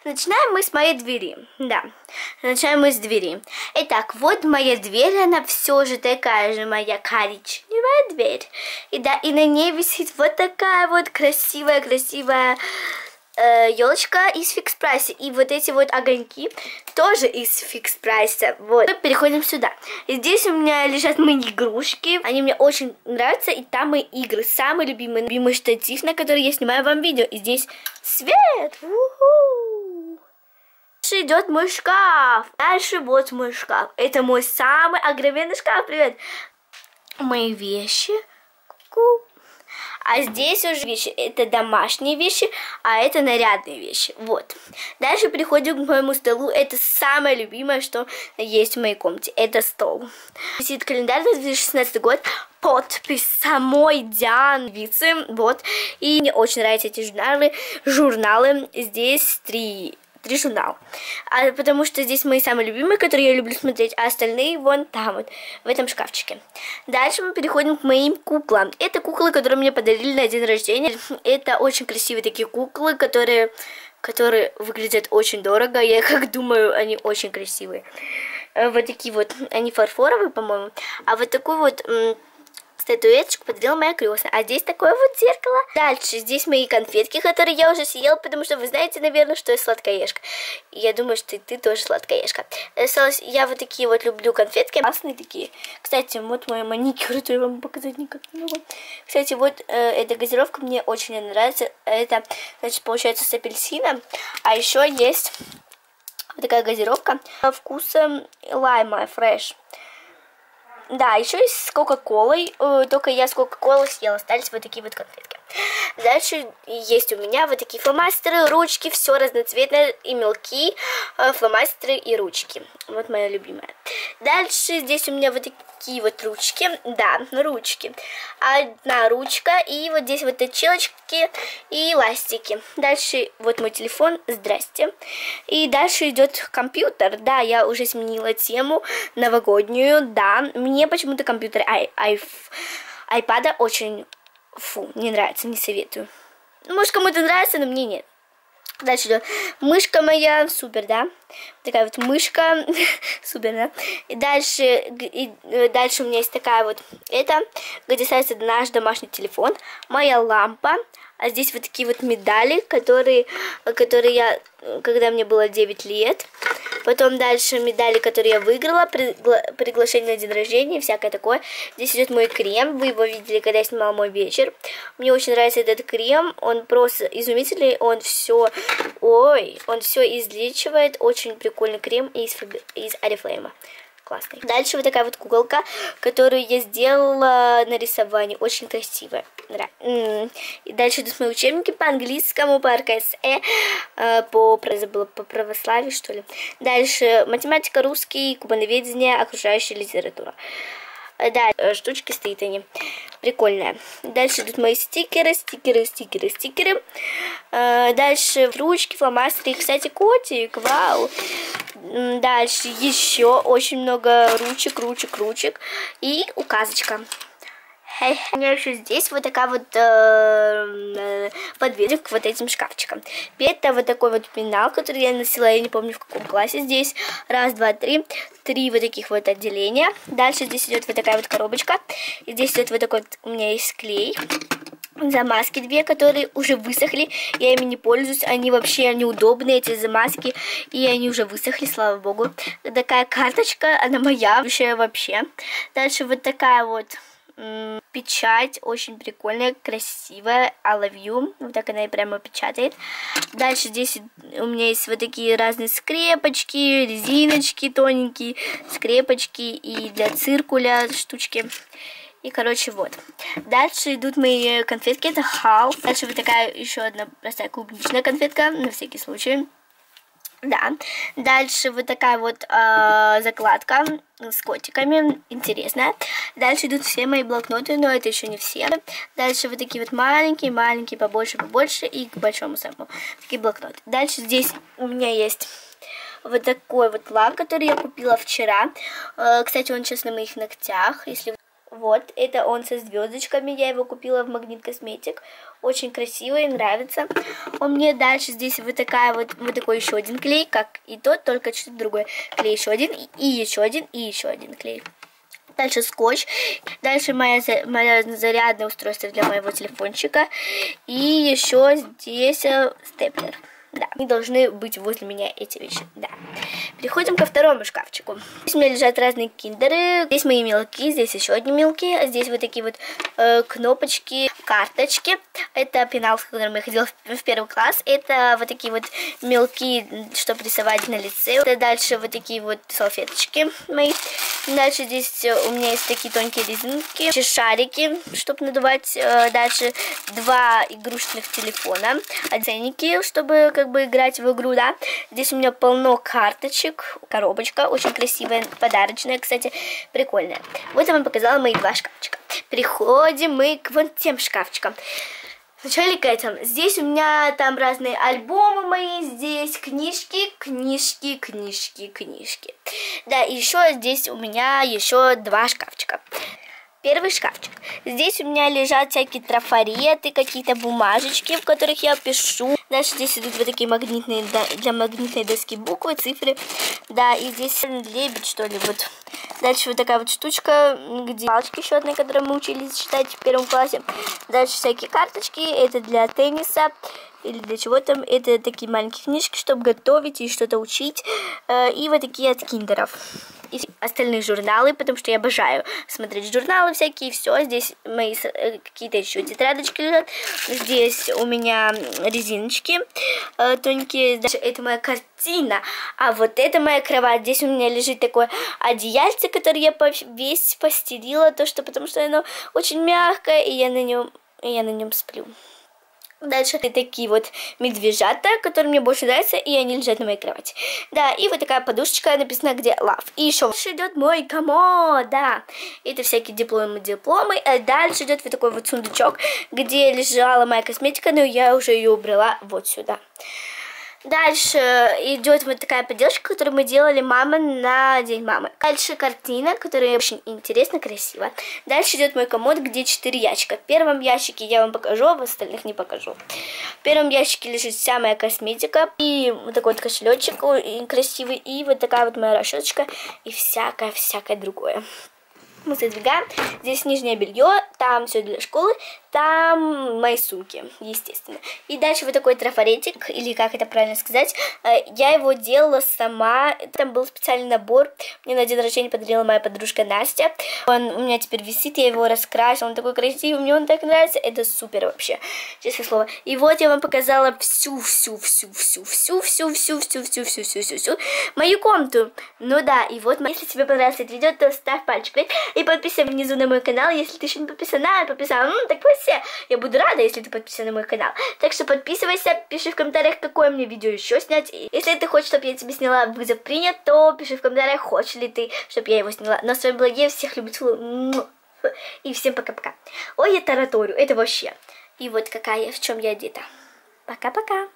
Начинаем мы с моей двери. Да, начинаем мы с двери. Итак, вот моя дверь, она все же такая же моя коричневая дверь. И да, и на ней висит вот такая вот красивая елочка из фикс прайса. И вот эти вот огоньки тоже из фикс прайса. Вот. Мы переходим сюда. И здесь у меня лежат мои игрушки. Они мне очень нравятся. И там мои игры. Самый любимый штатив, на который я снимаю вам видео. И здесь свет. У-ху. Дальше идет мой шкаф. Дальше вот мой шкаф. Это мой самый огроменный шкаф. Привет. Мои вещи. Ку-ку. А здесь уже вещи, это домашние вещи, а это нарядные вещи. Вот. Дальше переходим к моему столу. Это самое любимое, что есть в моей комнате. Это стол. Висит календарь на 2016 год. Подпись самой Дианы Вицы. Вот. И мне очень нравятся эти журналы. Здесь три журнала. Потому что здесь мои самые любимые, которые я люблю смотреть, а остальные вон там вот, в этом шкафчике. Дальше мы переходим к моим куклам. Это куклы, которые мне подарили на день рождения. Это очень красивые такие куклы, которые выглядят очень дорого. Я как думаю, они очень красивые. Вот такие вот, они фарфоровые, по-моему. А вот такой вот статуэточку подарила моя крестная. А здесь такое вот зеркало. Дальше здесь мои конфетки, которые я уже съела, потому что вы знаете, наверное, что я сладкоежка. И я думаю, что ты тоже сладкоежка. Я вот такие вот люблю конфетки. Классные такие. Кстати, вот мой маникюр, который я вам показать никак не могу. Кстати, вот эта газировка мне очень нравится. Это, значит, получается с апельсином. А еще есть вот такая газировка вкуса лайма, фреш. Да, еще есть с кока-колой, только я с кока-колой съела, остались вот такие вот конфетки. Дальше есть у меня вот такие фломастеры, ручки, все разноцветное, и мелки, фломастеры и ручки. Вот моя любимая. Дальше здесь у меня вот такие вот ручки, да, ручки. Одна ручка, и вот здесь вот точилочки и ластики. Дальше вот мой телефон, здрасте. И дальше идет компьютер, да, я уже сменила тему новогоднюю, да. Мне почему-то компьютер айпада очень... Фу, не нравится, не советую. Может, кому-то нравится, но мне нет. Дальше идет мышка моя, супер, да? Такая вот мышка, супер, да? И дальше у меня есть такая вот, где ставится наш домашний телефон, моя лампа. А здесь вот такие вот медали, которые я, когда мне было 9 лет. Потом дальше медали, которые я выиграла, приглашение на день рождения, всякое такое. Здесь идет мой крем, вы его видели, когда я снимала мой вечер. Мне очень нравится этот крем, он просто изумительный, он все излечивает. Очень прикольный крем из Oriflame. Классный. Дальше вот такая вот куколка, которую я сделала на рисовании. Очень красивая. И дальше идут мои учебники по английскому, по РКСЭ, по православию, что ли. Дальше математика, русский, кубановедение, окружающая литература. Да, штучки стоит они. Прикольная. Дальше идут мои стикеры. Дальше ручки, фломастеры. Кстати, котик, вау. Дальше еще очень много ручек. И указочка. У меня еще здесь вот такая вот подвеска к вот этим шкафчикам. Это вот такой вот пенал, который я носила, я не помню в каком классе. Здесь 1, 2, 3 вот таких вот отделения. Дальше здесь идет вот такая вот коробочка. И здесь идет вот такой вот, у меня есть клей. Замазки 2, которые уже высохли. Я ими не пользуюсь. Они вообще неудобные, эти замазки. И они уже высохли, слава богу. Такая карточка, она моя вообще. Дальше вот такая вот печать, очень прикольная, красивая, I love you, вот так она и прямо печатает. Дальше здесь у меня есть вот такие разные скрепочки, резиночки тоненькие, скрепочки и для циркуля штучки. И, короче, вот. Дальше идут мои конфетки, это Half. Дальше вот такая еще одна простая клубничная конфетка, на всякий случай. Да, дальше вот такая вот закладка с котиками, интересная. Дальше идут все мои блокноты, но это еще не все. Дальше вот такие вот маленькие, побольше и к большому самому. Такие блокноты. Дальше здесь у меня есть вот такой вот лак, который я купила вчера. Кстати, он сейчас на моих ногтях, если Вот, это он со звездочками, я его купила в Магнит Косметик. Очень красивый, нравится он мне. Дальше здесь вот такой еще один клей, как и тот, только чуть другой клей. Еще один, и еще один, и еще один клей. Дальше скотч. Дальше моя зарядное устройство для моего телефончика. И еще здесь степлер. Да, они должны быть возле меня, эти вещи. Да. Переходим ко второму шкафчику. Здесь у меня лежат разные киндеры. Здесь мои мелки, здесь еще одни мелки. А здесь вот такие вот кнопочки, карточки. Это пенал, с которым я ходила в первый класс. Это вот такие вот мелки, чтобы рисовать на лице. Это дальше вот такие вот салфеточки мои. Дальше здесь у меня есть такие тонкие резинки, шарики, чтобы надувать. Дальше 2 игрушечных телефона, ценники, чтобы как бы играть в игру, да. Здесь у меня полно карточек, коробочка, очень красивая, подарочная, кстати, прикольная. Вот я вам показала мои 2 шкафчика. Переходим мы к вон тем шкафчикам. Вначале к этому. Здесь у меня там разные альбомы мои, здесь книжки. Да, и еще здесь у меня еще 2 шкафчика. Первый шкафчик. Здесь у меня лежат всякие трафареты, какие-то бумажечки, в которых я пишу. Дальше здесь идут вот такие магнитные, для магнитной доски буквы, цифры. Да, и здесь лебедь, что ли, вот. Дальше вот такая вот штучка, где палочка еще одна, которую мы учились читать в 1 классе. Дальше всякие карточки, это для тенниса. Или для чего там, это такие маленькие книжки, чтобы готовить и что-то учить. И вот такие от киндеров. И остальные журналы, потому что я обожаю смотреть журналы всякие, все. Здесь мои какие-то еще тетрадочки лежат. Здесь у меня резиночки тоненькие. Дальше это моя картина. А вот это моя кровать. Здесь у меня лежит такое одеяльце, которое я весь постелила, потому что оно очень мягкое, и я на нем сплю. Дальше такие вот медвежата, которые мне больше нравятся, и они лежат на моей кровати. Да, и вот такая подушечка, написано где love. И еще дальше идет мой комод, да. Это всякие дипломы. А дальше идет вот такой вот сундучок, где лежала моя косметика, но я уже ее убрала вот сюда. Дальше идет вот такая поделочка, которую мы делали мама на День мамы. Дальше картина, которая очень интересно, красиво. Дальше идет мой комод, где 4 ящика. В первом ящике я вам покажу, а в остальных не покажу. В первом ящике лежит вся моя косметика. И вот такой вот кошелечек красивый. И вот такая вот моя расчесочка. И всякое другое. Мы задвигаем. Здесь нижнее белье, там все для школы, там мои сумки, естественно. И дальше вот такой трафаретик, или как это правильно сказать, я его делала сама. Там был специальный набор, мне на день рождения подарила моя подружка Настя. Он у меня теперь висит, я его раскрасила, он такой красивый, мне он так нравится, это супер вообще, честное слово. И вот я вам показала всю мою комнату. Ну да, и вот, если тебе понравилось это видео, то ставь пальчик вверх и подписывайся внизу на мой канал, если ты еще не подписана, так вот все. Я буду рада, если ты подписан на мой канал. Так что подписывайся, пиши в комментариях, какое мне видео еще снять. И если ты хочешь, чтобы я тебе сняла вызов принят, то пиши в комментариях, хочешь ли ты, чтобы я его сняла. Но с вами была я, всех люблю, целую. И всем пока-пока. Ой, я тараторю, это вообще. И вот какая, в чем я одета. Пока-пока.